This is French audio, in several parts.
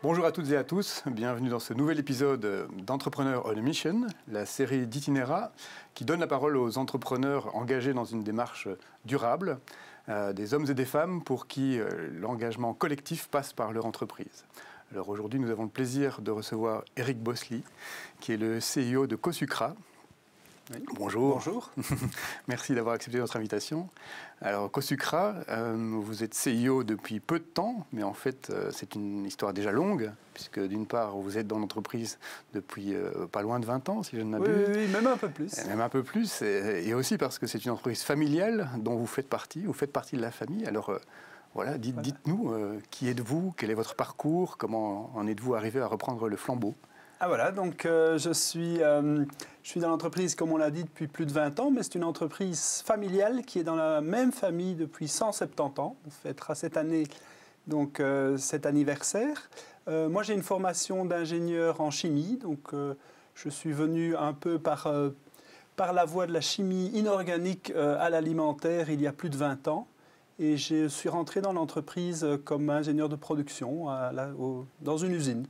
Bonjour à toutes et à tous, bienvenue dans ce nouvel épisode d'Entrepreneur on a Mission, la série d'Itinéra qui donne la parole aux entrepreneurs engagés dans une démarche durable, des hommes et des femmes pour qui l'engagement collectif passe par leur entreprise. Alors aujourd'hui, nous avons le plaisir de recevoir Eric Bossely, qui est le CEO de Cosucra. Oui. Bonjour. Bonjour. Merci d'avoir accepté notre invitation. Alors, Cosucra, vous êtes CEO depuis peu de temps, mais en fait, c'est une histoire déjà longue, puisque d'une part, vous êtes dans l'entreprise depuis pas loin de 20 ans, si je ne m'abuse. Oui, même un peu plus. Même un peu plus, et aussi parce que c'est une entreprise familiale dont vous faites partie de la famille. Alors, voilà, dites-nous, qui êtes-vous, quel est votre parcours, comment en êtes-vous arrivé à reprendre le flambeau ? Ah voilà, donc je suis dans l'entreprise, comme on l'a dit, depuis plus de 20 ans, mais c'est une entreprise familiale qui est dans la même famille depuis 170 ans. On fêtera cette année donc, cet anniversaire. Moi, j'ai une formation d'ingénieur en chimie, donc je suis venu un peu par la voie de la chimie inorganique à l'alimentaire il y a plus de 20 ans. Et je suis rentré dans l'entreprise comme ingénieur de production dans une usine.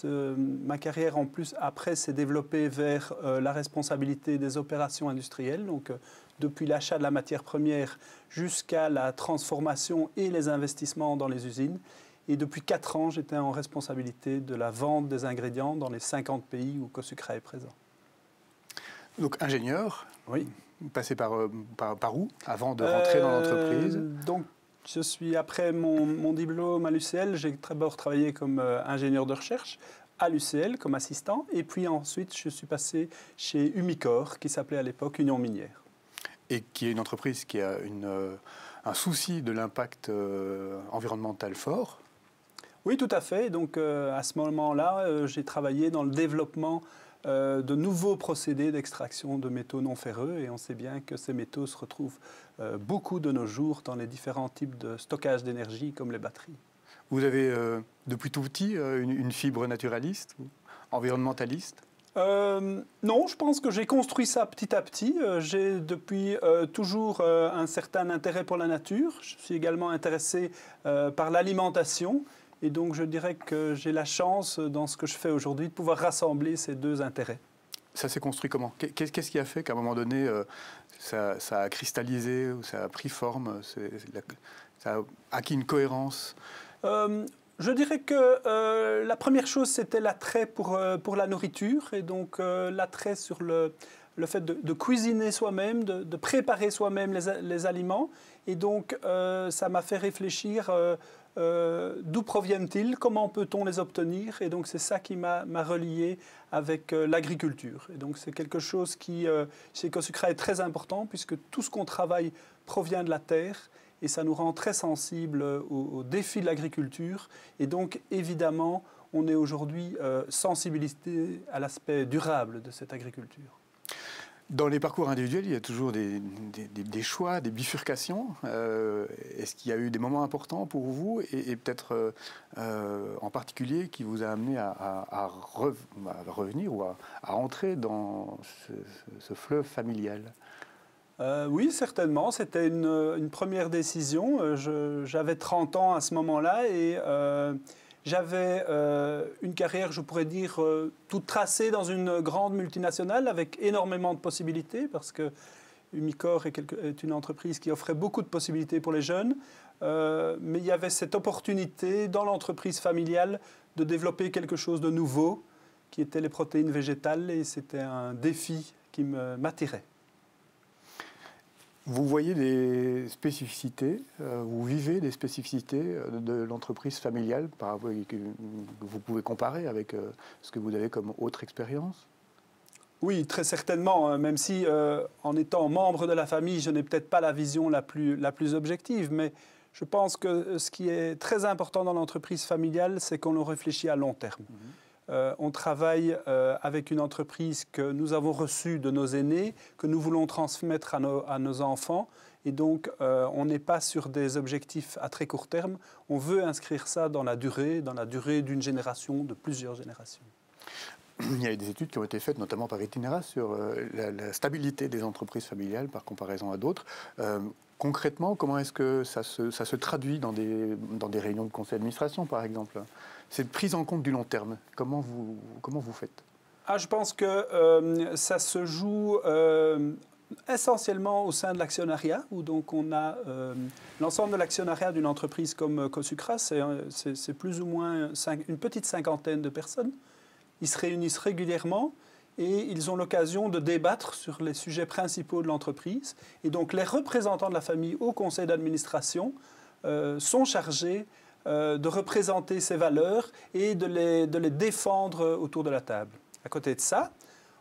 Ma carrière, en plus, après, s'est développée vers la responsabilité des opérations industrielles, donc depuis l'achat de la matière première jusqu'à la transformation et les investissements dans les usines. Et depuis 4 ans, j'étais en responsabilité de la vente des ingrédients dans les 50 pays où Cosucra est présent. Donc, ingénieur, oui. Passé par où avant de rentrer dans l'entreprise? Donc, je suis, après mon diplôme à l'UCL, j'ai d'abord travaillé comme ingénieur de recherche à l'UCL comme assistant. Et puis ensuite, je suis passé chez Umicore, qui s'appelait à l'époque Union Minière. Et qui est une entreprise qui a un souci de l'impact environnemental fort. Oui, tout à fait. Donc, à ce moment-là, j'ai travaillé dans le développement de nouveaux procédés d'extraction de métaux non ferreux. Et on sait bien que ces métaux se retrouvent beaucoup de nos jours dans les différents types de stockage d'énergie, comme les batteries. Vous avez, depuis tout petit, une fibre naturaliste, ou environnementaliste? Non, je pense que j'ai construit ça petit à petit. J'ai depuis toujours un certain intérêt pour la nature. Je suis également intéressé par l'alimentation. Et donc, je dirais que j'ai la chance, dans ce que je fais aujourd'hui, de pouvoir rassembler ces deux intérêts. Ça s'est construit comment? Qu'est-ce qui a fait qu'à un moment donné, ça a cristallisé, ou ça a pris forme, ça a acquis une cohérence? Je dirais que la première chose, c'était l'attrait pour la nourriture. Et donc, l'attrait sur le fait de cuisiner soi-même, de préparer soi-même les aliments. Et donc, ça m'a fait réfléchir... d'où proviennent-ils? Comment peut-on les obtenir? Et donc, c'est ça qui m'a relié avec l'agriculture. Et donc, c'est quelque chose qui, chez Cosucra, est très important, puisque tout ce qu'on travaille provient de la terre, et ça nous rend très sensibles aux défis de l'agriculture. Et donc, évidemment, on est aujourd'hui sensibilisé à l'aspect durable de cette agriculture. Dans les parcours individuels, il y a toujours des choix, des bifurcations. Est-ce qu'il y a eu des moments importants pour vous et peut-être en particulier qui vous a amené à revenir ou à entrer dans ce fleuve familial? Oui, certainement. C'était une première décision. J'avais 30 ans à ce moment-là et... j'avais une carrière, je pourrais dire, toute tracée dans une grande multinationale avec énormément de possibilités parce que Umicore est une entreprise qui offrait beaucoup de possibilités pour les jeunes. Mais il y avait cette opportunité dans l'entreprise familiale de développer quelque chose de nouveau qui était les protéines végétales et c'était un défi qui m'attirait. Vous voyez des spécificités, vous vivez des spécificités de l'entreprise familiale que vous pouvez comparer avec ce que vous avez comme autre expérience? Oui, très certainement, même si en étant membre de la famille, je n'ai peut-être pas la vision la plus objective, mais je pense que ce qui est très important dans l'entreprise familiale, c'est qu'on réfléchit à long terme. On travaille avec une entreprise que nous avons reçue de nos aînés, que nous voulons transmettre à nos enfants. Et donc, on n'est pas sur des objectifs à très court terme. On veut inscrire ça dans la durée d'une génération, de plusieurs générations. Il y a eu des études qui ont été faites, notamment par Itinéra, sur la stabilité des entreprises familiales par comparaison à d'autres. Concrètement, comment est-ce que ça se traduit dans des réunions de conseil d'administration, par exemple? Cette prise en compte du long terme, comment vous faites? Je pense que ça se joue essentiellement au sein de l'actionnariat, où donc on a l'ensemble de l'actionnariat d'une entreprise comme Cosucra, c'est plus ou moins une petite cinquantaine de personnes. Ils se réunissent régulièrement et ils ont l'occasion de débattre sur les sujets principaux de l'entreprise. Et donc les représentants de la famille au conseil d'administration sont chargés de représenter ces valeurs et de les défendre autour de la table. À côté de ça,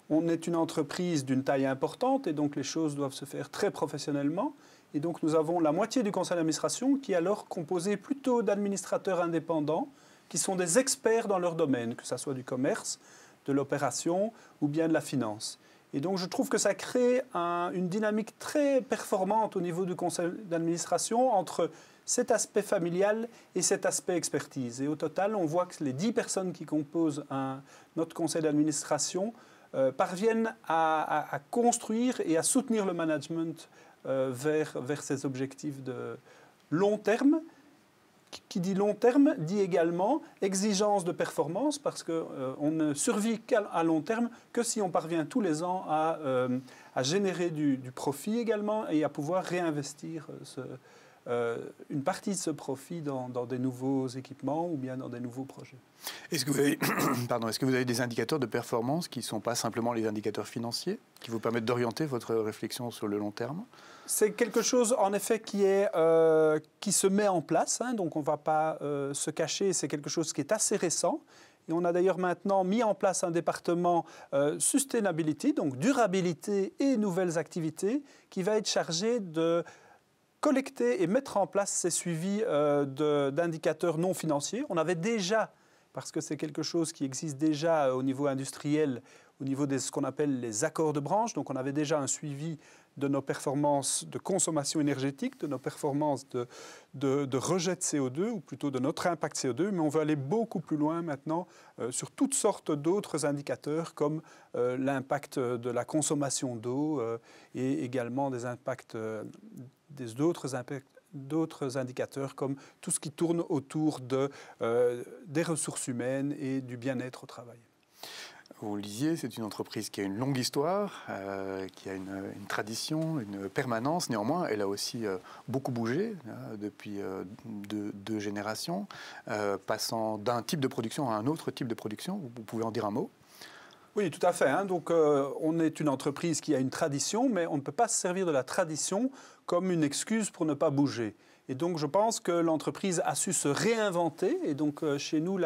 on est une entreprise d'une taille importante et donc les choses doivent se faire très professionnellement. Et donc nous avons la moitié du conseil d'administration qui est alors composé plutôt d'administrateurs indépendants qui sont des experts dans leur domaine, que ce soit du commerce, de l'opération ou bien de la finance. Et donc je trouve que ça crée une dynamique très performante au niveau du conseil d'administration entre cet aspect familial et cet aspect expertise. Et au total, on voit que les 10 personnes qui composent notre conseil d'administration parviennent à construire et à soutenir le management vers ces objectifs de long terme. Qui dit long terme dit également exigence de performance parce qu'on ne survit qu'à long terme que si on parvient tous les ans à générer du profit également et à pouvoir réinvestir une partie de ce profit dans des nouveaux équipements ou bien dans des nouveaux projets. Est-ce que vous avez des indicateurs de performance qui ne sont pas simplement les indicateurs financiers, qui vous permettent d'orienter votre réflexion sur le long terme? C'est quelque chose, en effet, qui se met en place. Donc, on ne va pas se cacher. C'est quelque chose qui est assez récent. Et on a d'ailleurs maintenant mis en place un département sustainability, donc durabilité et nouvelles activités, qui va être chargé de collecter et mettre en place ces suivis d'indicateurs non financiers. On avait déjà, parce que c'est quelque chose qui existe déjà au niveau industriel, au niveau de ce qu'on appelle les accords de branche. Donc, on avait déjà un suivi de nos performances de consommation énergétique, de nos performances de rejet de CO2, ou plutôt de notre impact CO2, mais on veut aller beaucoup plus loin maintenant sur toutes sortes d'autres indicateurs, comme l'impact de la consommation d'eau et également des impacts, d'autres indicateurs, comme tout ce qui tourne autour des ressources humaines et du bien-être au travail. Vous le disiez, c'est une entreprise qui a une longue histoire, qui a une tradition, une permanence. Néanmoins, elle a aussi beaucoup bougé depuis deux générations, passant d'un type de production à un autre type de production. Vous pouvez en dire un mot? Oui, tout à fait. Donc, on est une entreprise qui a une tradition, mais on ne peut pas se servir de la tradition comme une excuse pour ne pas bouger. Et donc, je pense que l'entreprise a su se réinventer. Et donc, chez nous,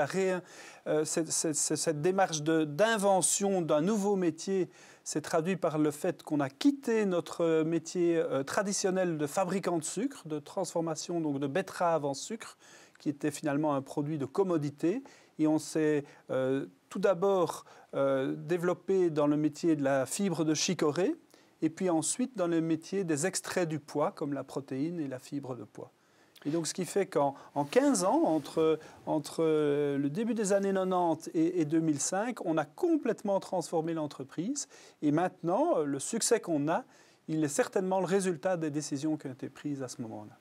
cette démarche d'invention d'un nouveau métier s'est traduite par le fait qu'on a quitté notre métier traditionnel de fabricant de sucre, de transformation donc de betterave en sucre, qui était finalement un produit de commodité. Et on s'est tout d'abord développé dans le métier de la fibre de chicorée, et puis ensuite dans le métier des extraits du pois, comme la protéine et la fibre de pois. Et donc, ce qui fait qu'en 15 ans, entre le début des années 90 et 2005, on a complètement transformé l'entreprise. Et maintenant, le succès qu'on a, il est certainement le résultat des décisions qui ont été prises à ce moment-là.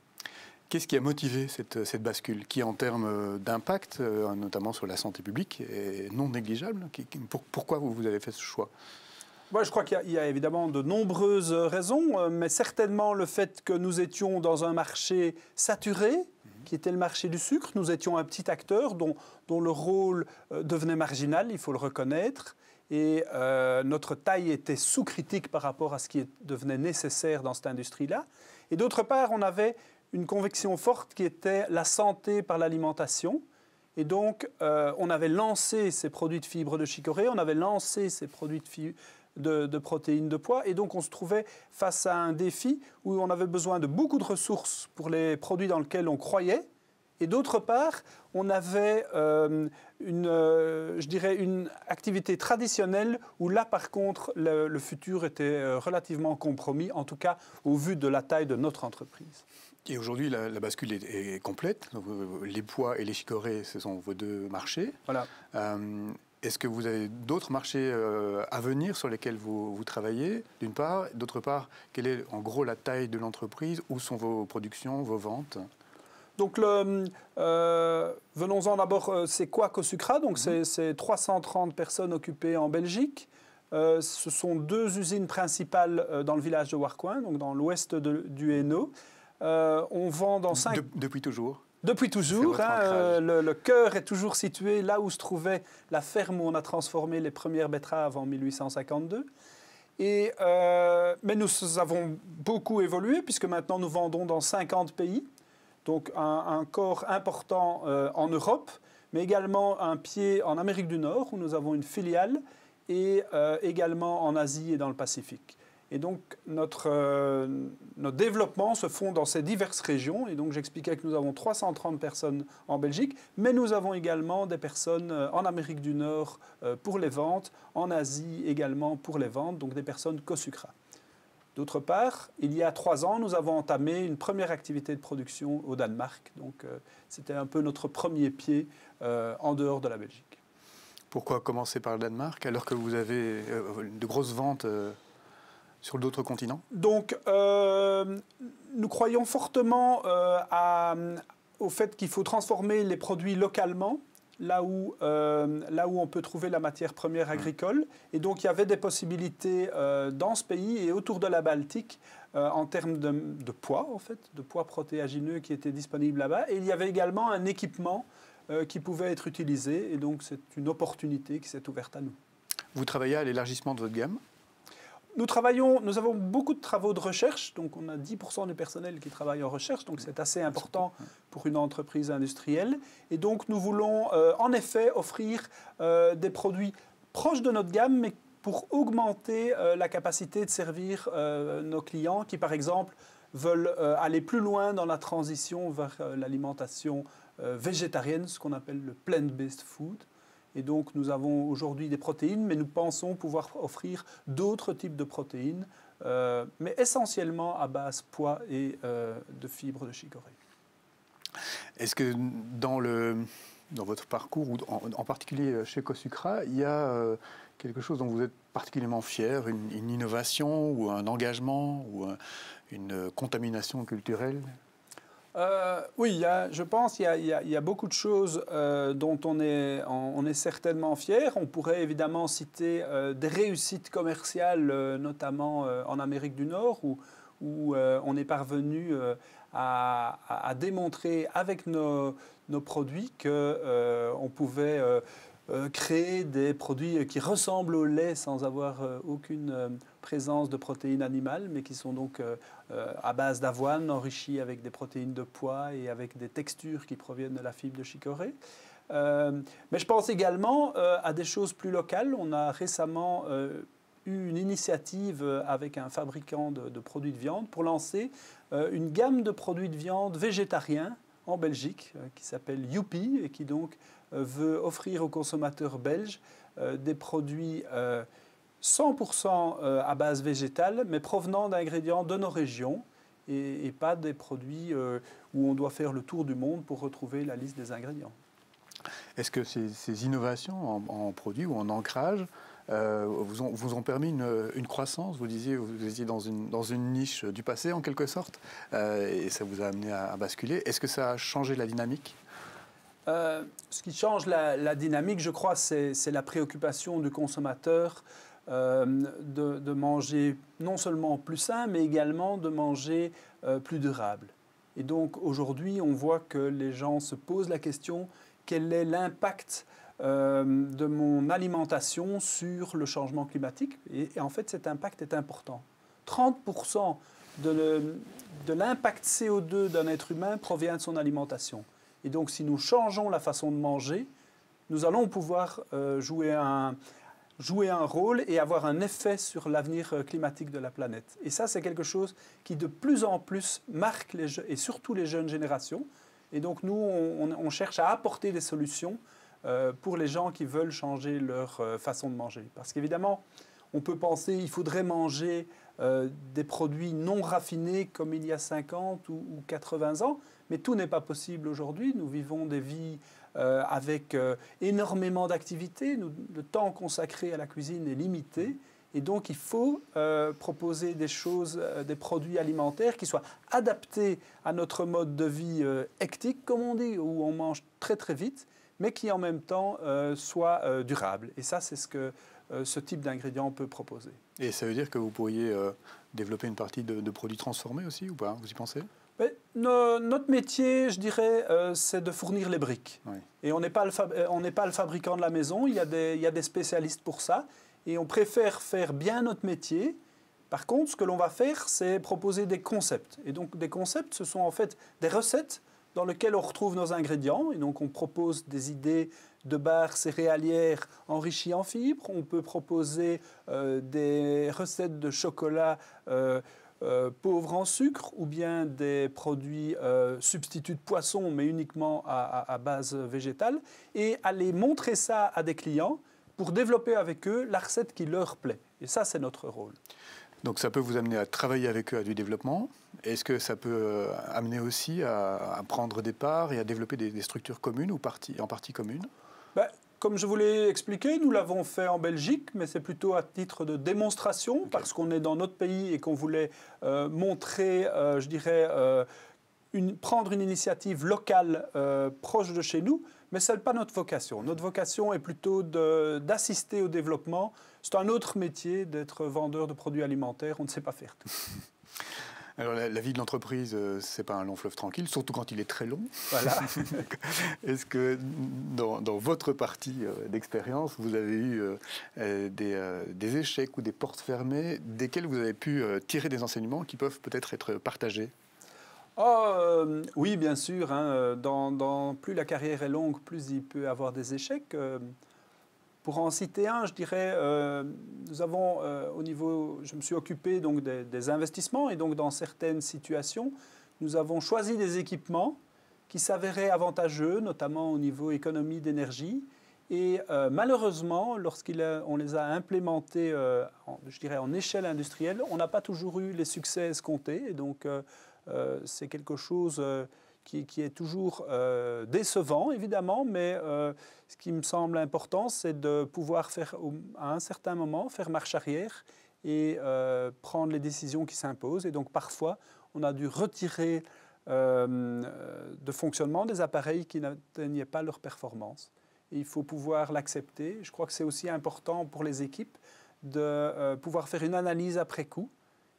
Qu'est-ce qui a motivé cette bascule qui, en termes d'impact, notamment sur la santé publique, est non négligeable? Pourquoi vous avez fait ce choix? Je crois qu'il y a évidemment de nombreuses raisons, mais certainement le fait que nous étions dans un marché saturé, qui était le marché du sucre. Nous étions un petit acteur dont le rôle devenait marginal, il faut le reconnaître. Et notre taille était sous critique par rapport à ce qui devenait nécessaire dans cette industrie-là. Et d'autre part, on avait une conviction forte qui était la santé par l'alimentation. Et donc, on avait lancé ces produits de fibres de chicorée, on avait lancé ces produits de protéines de pois. Et donc, on se trouvait face à un défi où on avait besoin de beaucoup de ressources pour les produits dans lesquels on croyait. Et d'autre part, on avait une activité traditionnelle où là, par contre, le futur était relativement compromis, en tout cas au vu de la taille de notre entreprise. Et aujourd'hui, la bascule est complète. Donc, les pois et les chicorées, ce sont vos deux marchés. Voilà. Est-ce que vous avez d'autres marchés à venir sur lesquels vous travaillez, d'une part? D'autre part, quelle est en gros la taille de l'entreprise? Où sont vos productions, vos ventes? Donc, venons-en d'abord, c'est quoi Cosucra? Donc, c'est 330 personnes occupées en Belgique. Ce sont 2 usines principales dans le village de Warcoing, donc dans l'ouest du Hainaut. On vend dans 5... Depuis toujours? Depuis toujours. Le cœur est toujours situé là où se trouvait la ferme où on a transformé les premières betteraves en 1852. Mais nous avons beaucoup évolué puisque maintenant nous vendons dans 50 pays. Donc un corps important en Europe, mais également un pied en Amérique du Nord où nous avons une filiale et également en Asie et dans le Pacifique. Et donc, notre développement se fond dans ces diverses régions. Et donc, j'expliquais que nous avons 330 personnes en Belgique, mais nous avons également des personnes en Amérique du Nord pour les ventes, en Asie également pour les ventes, donc des personnes Cosucra. D'autre part, il y a 3 ans, nous avons entamé une première activité de production au Danemark. Donc, c'était un peu notre premier pied en dehors de la Belgique. Pourquoi commencer par le Danemark alors que vous avez de grosses ventes sur d'autres continents? Donc, nous croyons fortement au fait qu'il faut transformer les produits localement, là où on peut trouver la matière première agricole. Et donc, il y avait des possibilités dans ce pays et autour de la Baltique en termes de poids, en fait, de poids protéagineux qui étaient disponibles là-bas. Et il y avait également un équipement qui pouvait être utilisé. Et donc, c'est une opportunité qui s'est ouverte à nous. Vous travaillez à l'élargissement de votre gamme? Nous avons beaucoup de travaux de recherche, donc on a 10% du personnel qui travaille en recherche, donc c'est assez important pour une entreprise industrielle. Et donc nous voulons en effet offrir des produits proches de notre gamme, mais pour augmenter la capacité de servir nos clients qui, par exemple, veulent aller plus loin dans la transition vers l'alimentation végétarienne, ce qu'on appelle le plant-based food. Et donc, nous avons aujourd'hui des protéines, mais nous pensons pouvoir offrir d'autres types de protéines, mais essentiellement à base pois et de fibres de chicorée. Est-ce que dans votre parcours, ou en particulier chez Cosucra, il y a quelque chose dont vous êtes particulièrement fier, une innovation ou un engagement ou une contamination culturelle? Oui, je pense qu'il y a beaucoup de choses dont on est certainement fier. On pourrait évidemment citer des réussites commerciales, notamment en Amérique du Nord, où on est parvenu à démontrer avec nos produits qu'on pouvait créer des produits qui ressemblent au lait sans avoir aucune présence de protéines animales, mais qui sont donc à base d'avoine, enrichis avec des protéines de pois et avec des textures qui proviennent de la fibre de chicorée. Mais je pense également à des choses plus locales. On a récemment eu une initiative avec un fabricant de produits de viande pour lancer une gamme de produits de viande végétariens en Belgique qui s'appelle Youpi et qui donc veut offrir aux consommateurs belges des produits 100% à base végétale, mais provenant d'ingrédients de nos régions et pas des produits où on doit faire le tour du monde pour retrouver la liste des ingrédients. Est-ce que ces innovations en produits ou en ancrage vous ont permis une croissance? Vous disiez vous étiez dans une niche du passé en quelque sorte, et ça vous a amené à basculer. Est-ce que ça a changé la dynamique? Ce qui change la dynamique, je crois, c'est la préoccupation du consommateur de manger non seulement plus sain, mais également de manger plus durable. Et donc aujourd'hui, on voit que les gens se posent la question, quel est l'impact de mon alimentation sur le changement climatique? Et en fait, cet impact est important. 30% de l'impact CO2 d'un être humain provient de son alimentation. Et donc, si nous changeons la façon de manger, nous allons pouvoir jouer un rôle et avoir un effet sur l'avenir climatique de la planète. Et ça, c'est quelque chose qui de plus en plus marque et surtout les jeunes générations. Et donc, nous, on cherche à apporter des solutions pour les gens qui veulent changer leur façon de manger. Parce qu'évidemment, on peut penser qu'il faudrait manger des produits non raffinés comme il y a 50 ou 80 ans, mais tout n'est pas possible aujourd'hui. Nous vivons des vies avec énormément d'activités. Le temps consacré à la cuisine est limité. Et donc, il faut proposer des choses, des produits alimentaires qui soient adaptés à notre mode de vie hectique, comme on dit, où on mange très très vite, mais qui en même temps soient durables. Et ça, c'est ce que ce type d'ingrédient peut proposer. Et ça veut dire que vous pourriez développer une partie de produits transformés aussi, ou pas? Vous y pensez? Notre métier, je dirais, c'est de fournir les briques. Oui. Et on n'est pas le fabricant de la maison, il y a des spécialistes pour ça. Et on préfère faire bien notre métier. Par contre, ce que l'on va faire, c'est proposer des concepts. Et donc, des concepts, ce sont en fait des recettes dans lesquelles on retrouve nos ingrédients. Et donc, on propose des idées de barres céréalières enrichies en fibres. On peut proposer des recettes de chocolat pauvres en sucre ou bien des produits substituts de poisson, mais uniquement à base végétale. Et aller montrer ça à des clients pour développer avec eux la recette qui leur plaît. Et ça, c'est notre rôle. Donc ça peut vous amener à travailler avec eux à du développement. Est-ce que ça peut amener aussi à prendre des parts et à développer des structures communes ou en partie communes? Comme je vous l'ai expliqué, nous l'avons fait en Belgique, mais c'est plutôt à titre de démonstration, okay, parce qu'on est dans notre pays et qu'on voulait montrer, je dirais, prendre une initiative locale proche de chez nous. Mais ce n'est pas notre vocation. Notre vocation est plutôt d'assister au développement. C'est un autre métier d'être vendeur de produits alimentaires. On ne sait pas faire tout. Alors, la vie de l'entreprise, ce n'est pas un long fleuve tranquille, surtout quand il est très long. Voilà. Est-ce que dans votre partie d'expérience, vous avez eu des échecs ou des portes fermées desquelles vous avez pu tirer des enseignements qui peuvent peut-être être partagés? Oui, bien sûr. Hein. Plus la carrière est longue, plus il peut y avoir des échecs. Pour en citer un, je dirais, nous avons au niveau, je me suis occupé donc des investissements et donc dans certaines situations, nous avons choisi des équipements qui s'avéraient avantageux, notamment au niveau économie d'énergie. Et malheureusement, lorsqu'on les a implémentés, je dirais en échelle industrielle, on n'a pas toujours eu les succès escomptés. Et donc, c'est quelque chose qui est toujours décevant, évidemment, mais ce qui me semble important, c'est de pouvoir faire, à un certain moment, faire marche arrière et prendre les décisions qui s'imposent. Et donc, parfois, on a dû retirer de fonctionnement des appareils qui n'atteignaient pas leur performance. Et il faut pouvoir l'accepter. Je crois que c'est aussi important pour les équipes de pouvoir faire une analyse après coup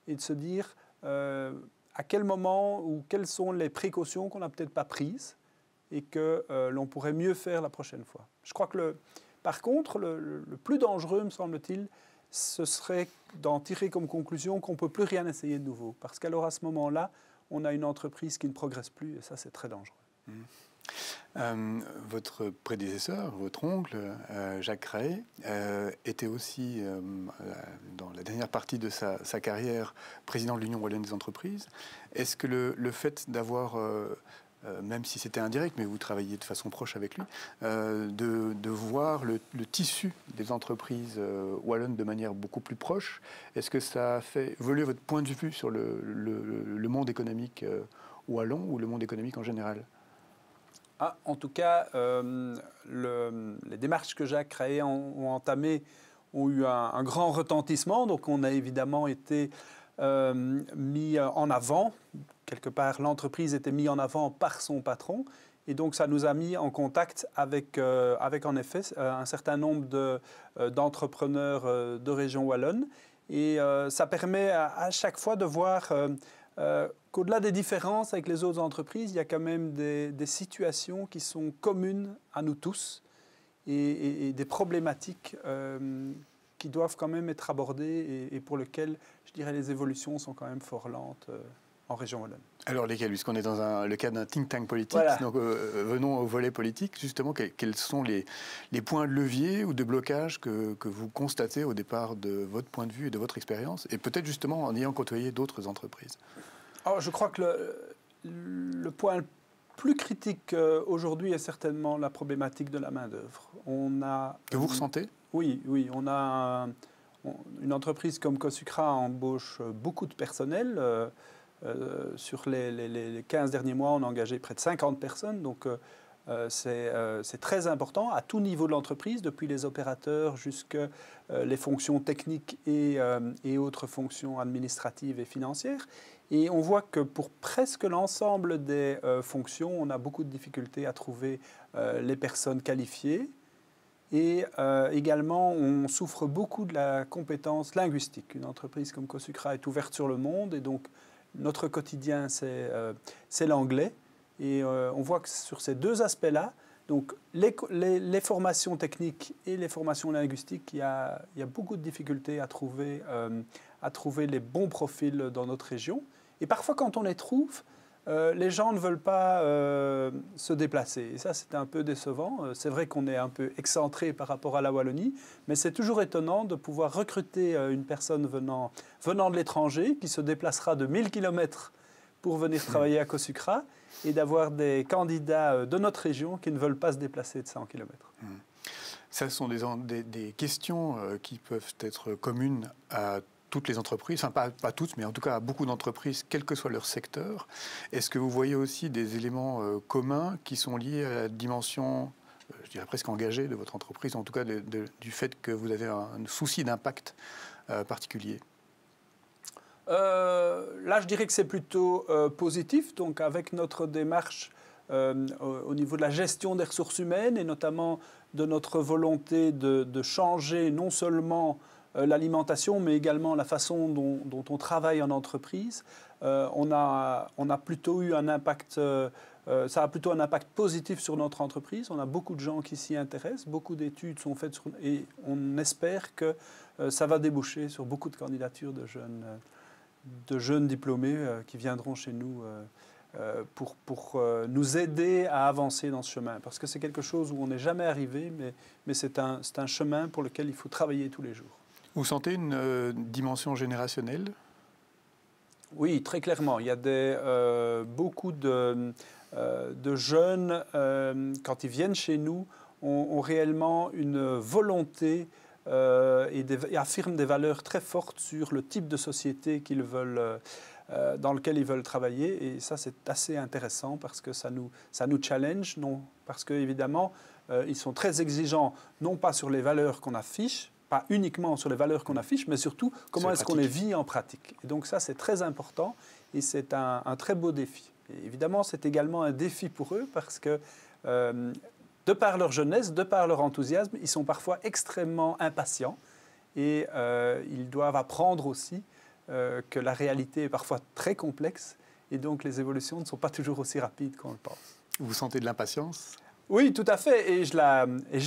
et de se dire à quel moment ou quelles sont les précautions qu'on n'a peut-être pas prises et que l'on pourrait mieux faire la prochaine fois. Je crois que, par contre, le plus dangereux, me semble-t-il, ce serait d'en tirer comme conclusion qu'on ne peut plus rien essayer de nouveau. Parce qu'alors, à ce moment-là, on a une entreprise qui ne progresse plus et ça, c'est très dangereux. Votre prédécesseur, votre oncle, Jacques Cray, était aussi, dans la dernière partie de sa carrière, président de l'Union wallonne des entreprises. Est-ce que le fait d'avoir, même si c'était indirect, mais vous travailliez de façon proche avec lui, de voir le tissu des entreprises wallonnes de manière beaucoup plus proche, est-ce que ça a fait évoluer votre point de vue sur le monde économique wallon ou le monde économique en général? En tout cas, les démarches que Jacques Cray ont entamées ont eu un grand retentissement. Donc, on a évidemment été mis en avant. Quelque part, l'entreprise était mise en avant par son patron. Et donc, ça nous a mis en contact avec en effet, un certain nombre d'entrepreneurs de région wallonne. Et ça permet à chaque fois de voir qu'au-delà des différences avec les autres entreprises, il y a quand même des situations qui sont communes à nous tous et des problématiques qui doivent quand même être abordées et pour lesquelles, je dirais, les évolutions sont quand même fort lentes en région wallonne. Alors lesquelles, puisqu'on est dans le cadre d'un think tank politique, voilà. Donc venons au volet politique, justement, quels sont les points de levier ou de blocage que vous constatez au départ de votre point de vue et de votre expérience, et peut-être justement en ayant côtoyé d'autres entreprises? Alors, je crois que le point le plus critique aujourd'hui est certainement la problématique de la main-d'œuvre. Que vous ressentez? Oui, on a une entreprise comme Cosucra embauche beaucoup de personnel. Sur les 15 derniers mois, on a engagé près de 50 personnes. Donc, C'est très important à tout niveau de l'entreprise, depuis les opérateurs jusqu'à les fonctions techniques et autres fonctions administratives et financières. Et on voit que pour presque l'ensemble des fonctions, on a beaucoup de difficultés à trouver les personnes qualifiées. Et également, on souffre beaucoup de la compétence linguistique. Une entreprise comme Cosucra est ouverte sur le monde et donc notre quotidien, c'est l'anglais. Et on voit que sur ces deux aspects-là, donc les formations techniques et les formations linguistiques, il y a beaucoup de difficultés à trouver les bons profils dans notre région. Et parfois, quand on les trouve, les gens ne veulent pas se déplacer. Et ça, c'est un peu décevant. C'est vrai qu'on est un peu excentré par rapport à la Wallonie, mais c'est toujours étonnant de pouvoir recruter une personne venant de l'étranger qui se déplacera de 1000 km pour venir travailler à Cosucra et d'avoir des candidats de notre région qui ne veulent pas se déplacer de 100 km. Ça, ce sont des questions qui peuvent être communes à toutes les entreprises, enfin pas toutes, mais en tout cas à beaucoup d'entreprises, quel que soit leur secteur. Est-ce que vous voyez aussi des éléments communs qui sont liés à la dimension, je dirais presque engagée de votre entreprise, en tout cas du fait que vous avez un souci d'impact particulier? Là, je dirais que c'est plutôt positif. Donc, avec notre démarche au niveau de la gestion des ressources humaines et notamment de notre volonté de changer non seulement l'alimentation, mais également la façon dont on travaille en entreprise, on a plutôt eu un impact. Ça a plutôt un impact positif sur notre entreprise. On a beaucoup de gens qui s'y intéressent, beaucoup d'études sont faites et on espère que ça va déboucher sur beaucoup de candidatures de jeunes diplômés qui viendront chez nous pour nous aider à avancer dans ce chemin. Parce que c'est quelque chose où on n'est jamais arrivé, mais c'est un chemin pour lequel il faut travailler tous les jours. Vous sentez une dimension générationnelle? Oui, très clairement. Il y a beaucoup de jeunes, quand ils viennent chez nous, ont réellement une volonté et affirment des valeurs très fortes sur le type de société dans lequel ils veulent travailler. Et ça, c'est assez intéressant parce que ça nous challenge, non, parce qu'évidemment, ils sont très exigeants, non pas sur les valeurs qu'on affiche, pas uniquement sur les valeurs qu'on affiche, mais surtout comment est-ce qu'on les vit en pratique. Et donc ça, c'est très important et c'est un très beau défi. Et évidemment, c'est également un défi pour eux parce que de par leur jeunesse, de par leur enthousiasme, ils sont parfois extrêmement impatients et ils doivent apprendre aussi que la réalité est parfois très complexe et donc les évolutions ne sont pas toujours aussi rapides qu'on le pense. Vous sentez de l'impatience? Oui, tout à fait, et je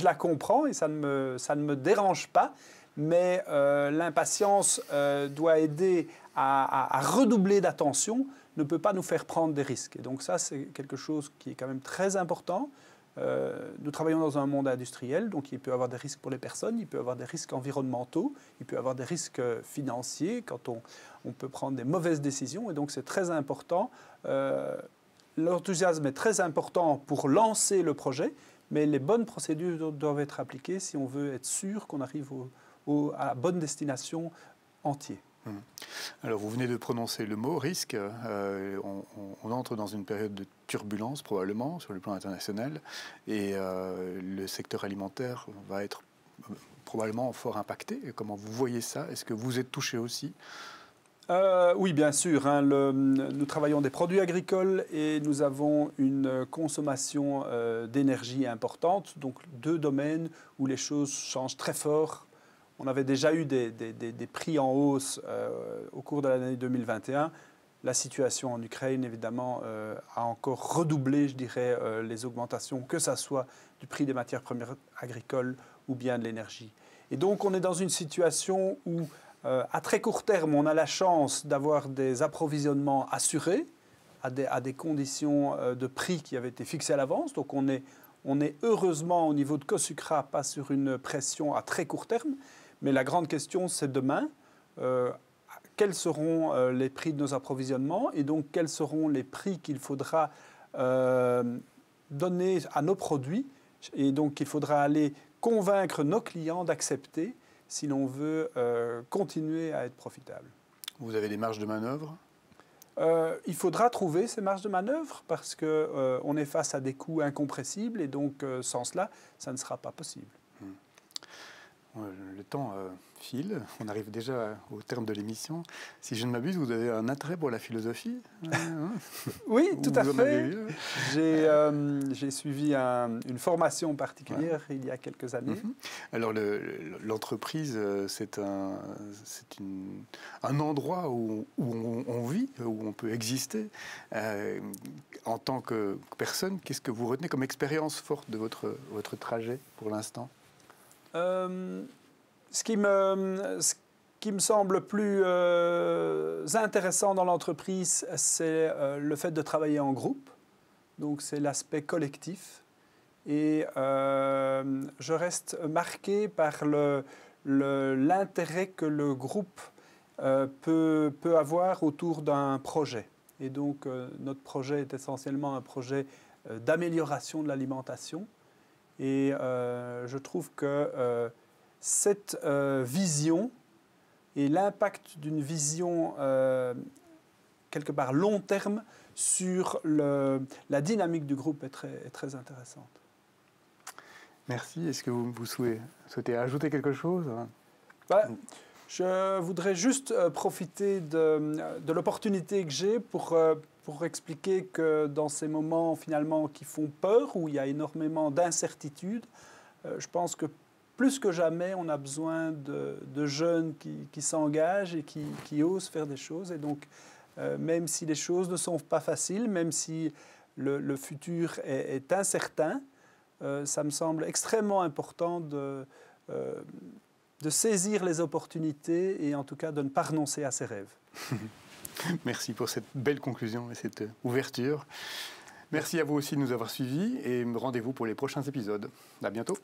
la comprends et ça ne me dérange pas, mais l'impatience doit aider à redoubler d'attention, ne peut pas nous faire prendre des risques. Et donc ça, c'est quelque chose qui est quand même très important. Nous travaillons dans un monde industriel, donc il peut y avoir des risques pour les personnes, il peut y avoir des risques environnementaux, il peut y avoir des risques financiers quand on peut prendre des mauvaises décisions, et donc c'est très important. L'enthousiasme est très important pour lancer le projet, mais les bonnes procédures doivent être appliquées si on veut être sûr qu'on arrive à la bonne destination entier. Alors, vous venez de prononcer le mot risque. On entre dans une période de turbulence, probablement, sur le plan international, et le secteur alimentaire va être probablement fort impacté. Comment vous voyez ça? Est-ce que vous êtes touché aussi? Oui, bien sûr. Nous travaillons des produits agricoles et nous avons une consommation d'énergie importante. Donc, deux domaines où les choses changent très fort. On avait déjà eu des prix en hausse au cours de l'année 2021. La situation en Ukraine, évidemment, a encore redoublé, je dirais, les augmentations, que ce soit du prix des matières premières agricoles ou bien de l'énergie. Et donc, on est dans une situation où à très court terme, on a la chance d'avoir des approvisionnements assurés à des conditions de prix qui avaient été fixées à l'avance. Donc on est heureusement au niveau de Cosucra pas sur une pression à très court terme. Mais la grande question, c'est demain. Quels seront les prix de nos approvisionnements et donc quels seront les prix qu'il faudra donner à nos produits. Et donc il faudra aller convaincre nos clients d'accepter si l'on veut continuer à être profitable. Vous avez des marges de manœuvre? il faudra trouver ces marges de manœuvre parce qu'on est face à des coûts incompressibles et donc sans cela, ça ne sera pas possible. Le temps file, on arrive déjà au terme de l'émission. Si je ne m'abuse, vous avez un attrait pour la philosophie Oui, tout à fait. J'ai J'ai suivi une formation particulière il y a quelques années. Alors l'entreprise, c'est un endroit où on vit, où on peut exister. En tant que personne, qu'est-ce que vous retenez comme expérience forte de votre trajet pour l'instant ? Ce qui me semble plus intéressant dans l'entreprise, c'est le fait de travailler en groupe. Donc, c'est l'aspect collectif. Et je reste marqué par l'intérêt que le groupe peut avoir autour d'un projet. Et donc, notre projet est essentiellement un projet d'amélioration de l'alimentation. Et je trouve que cette vision et l'impact d'une vision quelque part long terme sur la dynamique du groupe est très intéressante. Merci. Est-ce que vous souhaitez ajouter quelque chose ? Je voudrais juste profiter de l'opportunité que j'ai pour expliquer que dans ces moments finalement qui font peur, où il y a énormément d'incertitudes, je pense que plus que jamais, on a besoin de jeunes qui s'engagent et qui osent faire des choses. Et donc, même si les choses ne sont pas faciles, même si le futur est incertain, ça me semble extrêmement important de saisir les opportunités et en tout cas de ne pas renoncer à ses rêves. Merci pour cette belle conclusion et cette ouverture. Merci à vous aussi de nous avoir suivis et rendez-vous pour les prochains épisodes. À bientôt.